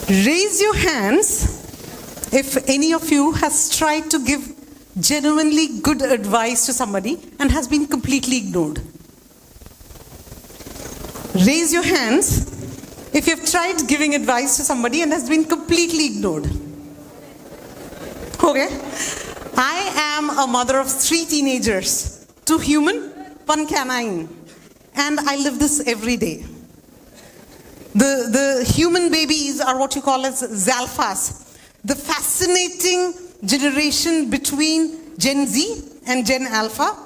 Raise your hands if any of you has tried to give genuinely good advice to somebody and has been completely ignored. Raise your hands if you've tried giving advice to somebody and has been completely ignored. Okay? I am a mother of 3 teenagers, 2 human, 1 canine, and I live this every day. The human babies are what you call as Zalphas, the fascinating generation between Gen Z and Gen Alpha,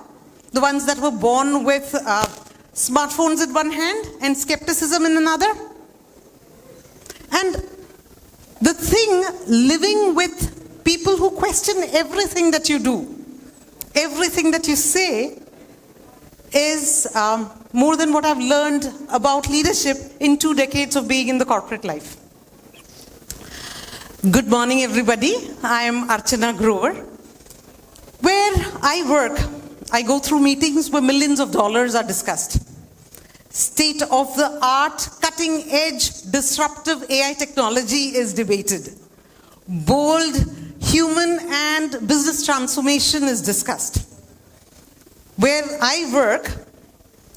the ones that were born with smartphones in one hand and skepticism in another. And the thing, living with people who question everything that you do, everything that you say, is more than what I've learned about leadership in 2 decades of being in the corporate life. Good morning, everybody. I am Archana Grover. Where I work, I go through meetings where millions of dollars are discussed. State-of-the-art, cutting-edge, disruptive AI technology is debated. Bold human and business transformation is discussed. Where I work,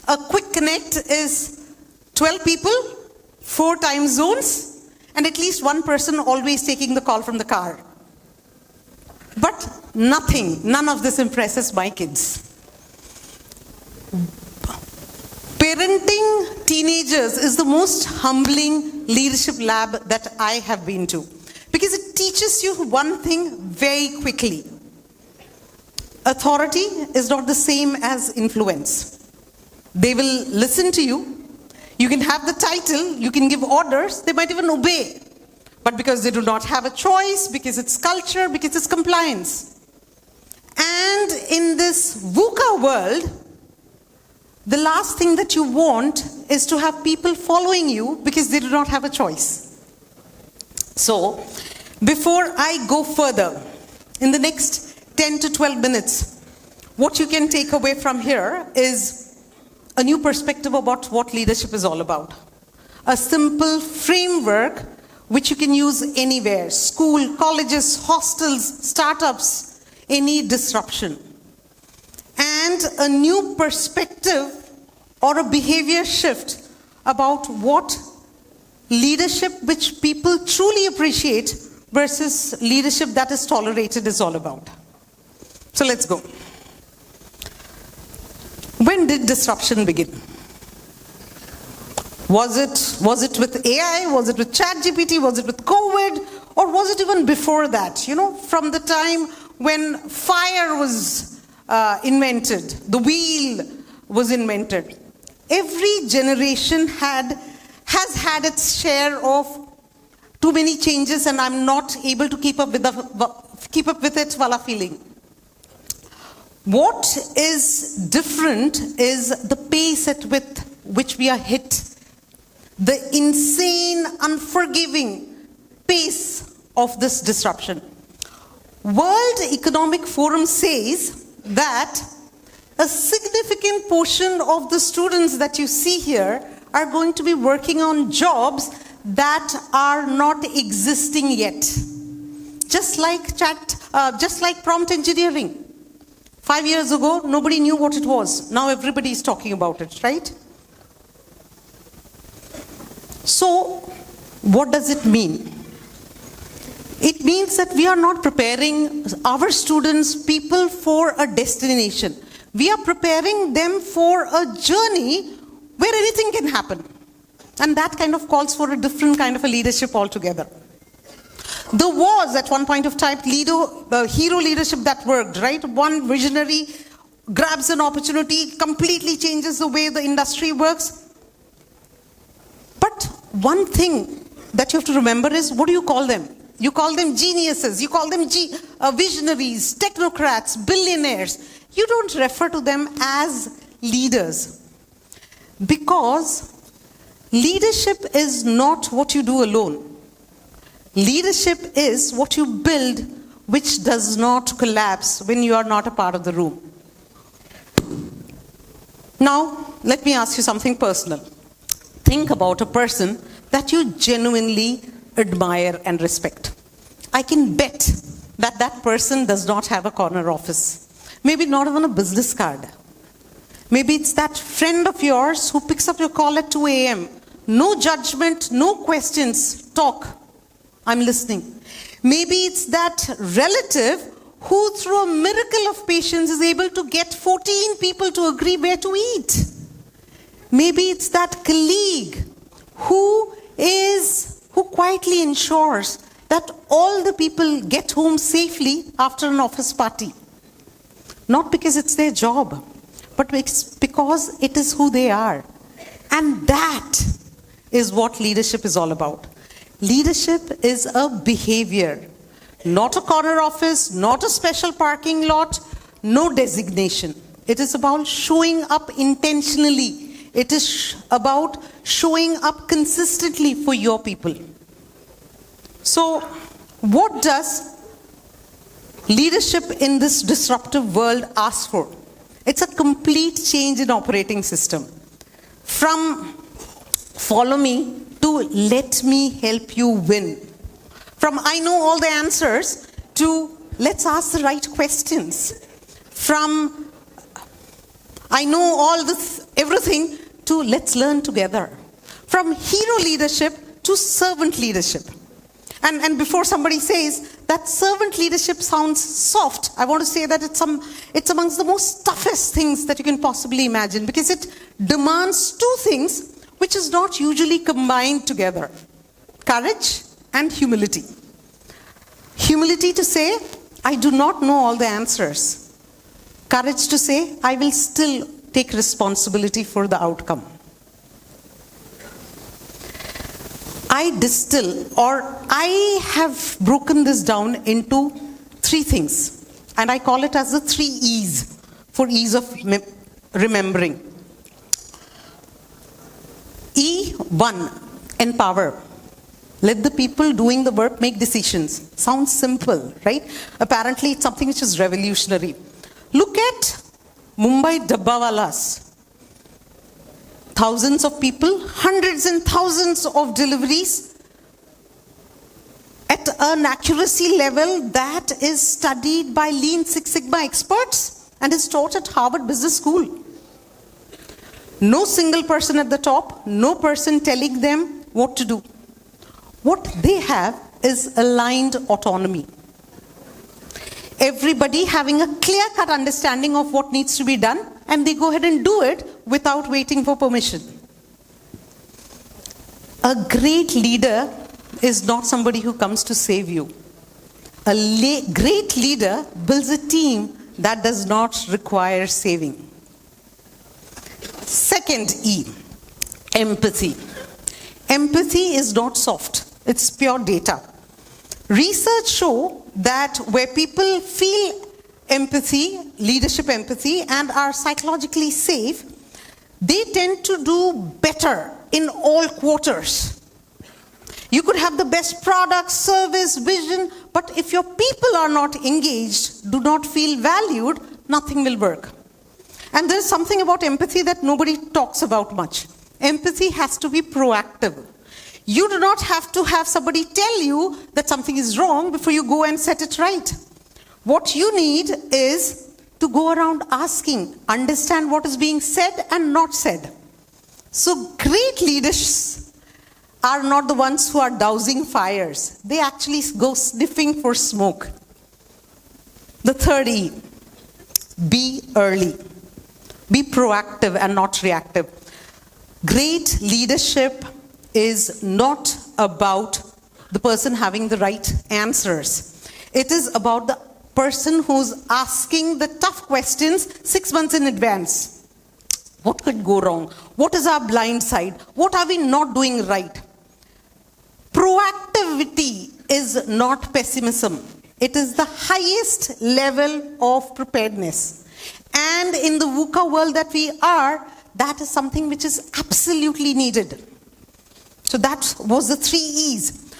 a quick connect is 12 people, 4 time zones, and at least 1 person always taking the call from the car. But none of this impresses my kids. Parenting teenagers is the most humbling leadership lab that I have been to, because it teaches you one thing very quickly. Authority is not the same as influence. They will listen to you. You can have the title, you can give orders, they might even obey. But because they do not have a choice, because it's culture, because it's compliance. And in this VUCA world, the last thing that you want is to have people following you because they do not have a choice. So, before I go further, in the next 10 to 12 minutes, what you can take away from here is a new perspective about what leadership is all about. A simple framework which you can use anywhere: school, colleges, hostels, startups, any disruption. And a new perspective or a behavior shift about what leadership which people truly appreciate versus leadership that is tolerated is all about. So let's go. When did disruption begin? Was it with AI? Was it with ChatGPT? Was it with COVID? Or was it even before that? You know, from the time when fire was invented, the wheel was invented. Every generation has had its share of too many changes, and I'm not able to keep up with it wala feeling. What is different is the pace at which we are hit. The insane, unforgiving pace of this disruption. World Economic Forum says that a significant portion of the students that you see here are going to be working on jobs that are not existing yet. Just like prompt engineering. 5 years ago, nobody knew what it was. Now everybody is talking about it, right? So, what does it mean? It means that we are not preparing our students, people, for a destination. We are preparing them for a journey where anything can happen. And that kind of calls for a different kind of a leadership altogether. There was, at one point of time, hero leadership that worked, right? One visionary grabs an opportunity, completely changes the way the industry works. But one thing that you have to remember is, what do you call them? You call them geniuses, you call them visionaries, technocrats, billionaires. You don't refer to them as leaders. Because leadership is not what you do alone. Leadership is what you build, which does not collapse when you are not a part of the room. Now, let me ask you something personal. Think about a person that you genuinely admire and respect. I can bet that that person does not have a corner office. Maybe not even a business card. Maybe it's that friend of yours who picks up your call at 2 a.m. No judgment, no questions. Talk. I'm listening. Maybe it's that relative who, through a miracle of patience, is able to get 14 people to agree where to eat. Maybe it's that colleague who quietly ensures that all the people get home safely after an office party. Not because it's their job, but because it is who they are. And that is what leadership is all about. Leadership is a behavior, not a corner office, not a special parking lot, no designation. It is about showing up intentionally. It is about showing up consistently for your people. So, what does leadership in this disruptive world ask for? It's a complete change in operating system. From follow me to let me help you win. From I know all the answers to let's ask the right questions. From I know all this, everything, to let's learn together. From hero leadership to servant leadership. And before somebody says that servant leadership sounds soft, I want to say that it's amongst the most toughest things that you can possibly imagine, because it demands two things which is not usually combined together: courage and humility. Humility to say, I do not know all the answers. Courage to say, I will still take responsibility for the outcome. I have broken this down into three things, and I call it as the 3 E's for ease of remembering. E1, empower. Let the people doing the work make decisions. Sounds simple, right? Apparently it's something which is revolutionary. Look at Mumbai Dabbawalas. Thousands of people, hundreds and thousands of deliveries at an accuracy level that is studied by Lean Six Sigma experts and is taught at Harvard Business School. No single person at the top, no person telling them what to do. What they have is aligned autonomy. Everybody having a clear-cut understanding of what needs to be done, and they go ahead and do it without waiting for permission. A great leader is not somebody who comes to save you. A great leader builds a team that does not require saving. Second E, empathy. Empathy is not soft, it's pure data. Research show that where people feel empathy, leadership empathy, and are psychologically safe, they tend to do better in all quarters. You could have the best product, service, vision, but if your people are not engaged, do not feel valued, nothing will work. And there's something about empathy that nobody talks about much. Empathy has to be proactive. You do not have to have somebody tell you that something is wrong before you go and set it right. What you need is to go around asking, understand what is being said and not said. So great leaders are not the ones who are dousing fires. They actually go sniffing for smoke. The third E, be early. Be proactive and not reactive. Great leadership is not about the person having the right answers. It is about the person who's asking the tough questions 6 months in advance. What could go wrong? What is our blind side? What are we not doing right? Proactivity is not pessimism. It is the highest level of preparedness. And in the VUCA world that we are, that is something which is absolutely needed. So that was the 3 E's.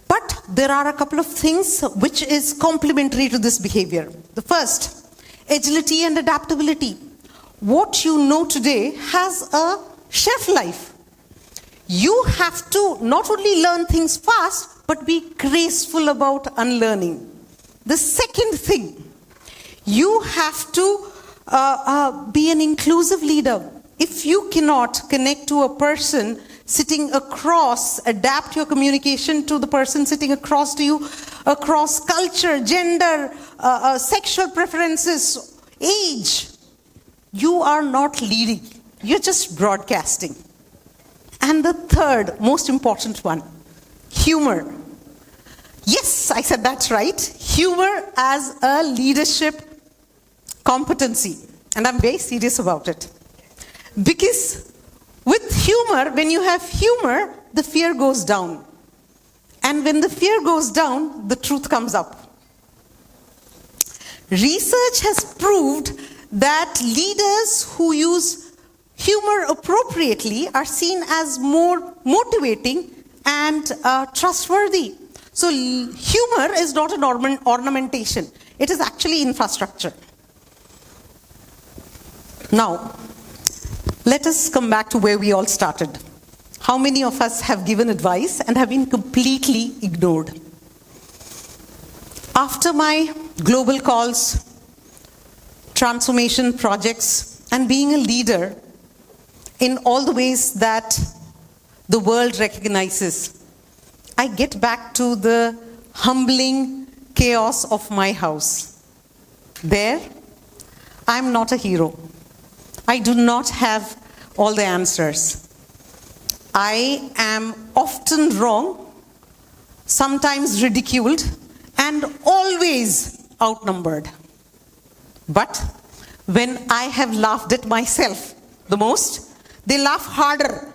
But there are a couple of things which is complementary to this behavior. The first, agility and adaptability. What you know today has a shelf life. You have to not only learn things fast, but be graceful about unlearning. The second thing, you have to be an inclusive leader. If you cannot connect to a person sitting across, adapt your communication to the person sitting across to you, across culture, gender, sexual preferences, age, you are not leading. You're just broadcasting. And the third, most important one, humor. Yes, I said that's right. Humor as a leadership competency. And I'm very serious about it. Because with humor, when you have humor, the fear goes down. And when the fear goes down, the truth comes up. Research has proved that leaders who use humor appropriately are seen as more motivating and trustworthy. So humor is not an ornamentation. It is actually infrastructure. Now, let us come back to where we all started. How many of us have given advice and have been completely ignored? After my global calls, transformation projects, and being a leader in all the ways that the world recognizes, I get back to the humbling chaos of my house. There, I'm not a hero. I do not have all the answers. I am often wrong, sometimes ridiculed, and always outnumbered. But when I have laughed at myself the most, they laugh harder,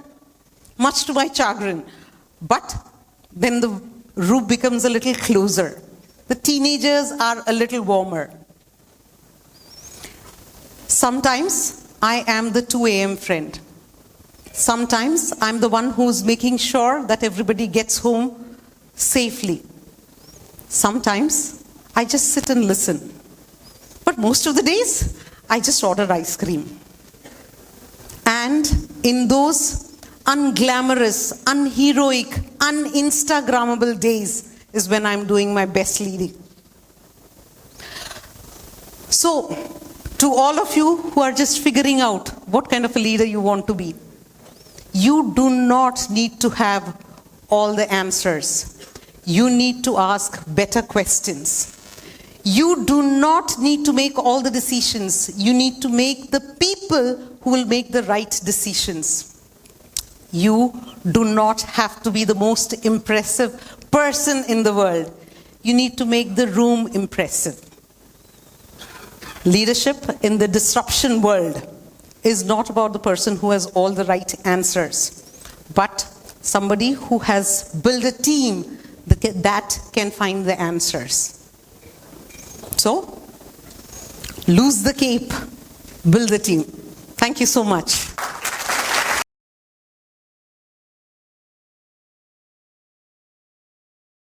much to my chagrin. But then the room becomes a little closer. The teenagers are a little warmer. Sometimes I am the 2 a.m. friend. Sometimes I'm the one who's making sure that everybody gets home safely. Sometimes I just sit and listen. But most of the days, I just order ice cream. And in those unglamorous, unheroic, uninstagrammable days is when I'm doing my best leading. So, to all of you who are just figuring out what kind of a leader you want to be, you do not need to have all the answers. You need to ask better questions. You do not need to make all the decisions. You need to make the people who will make the right decisions. You do not have to be the most impressive person in the world. You need to make the room impressive. Leadership in the disruption world is not about the person who has all the right answers, but somebody who has built a team that can find the answers. So, lose the cape, build the team. Thank you so much.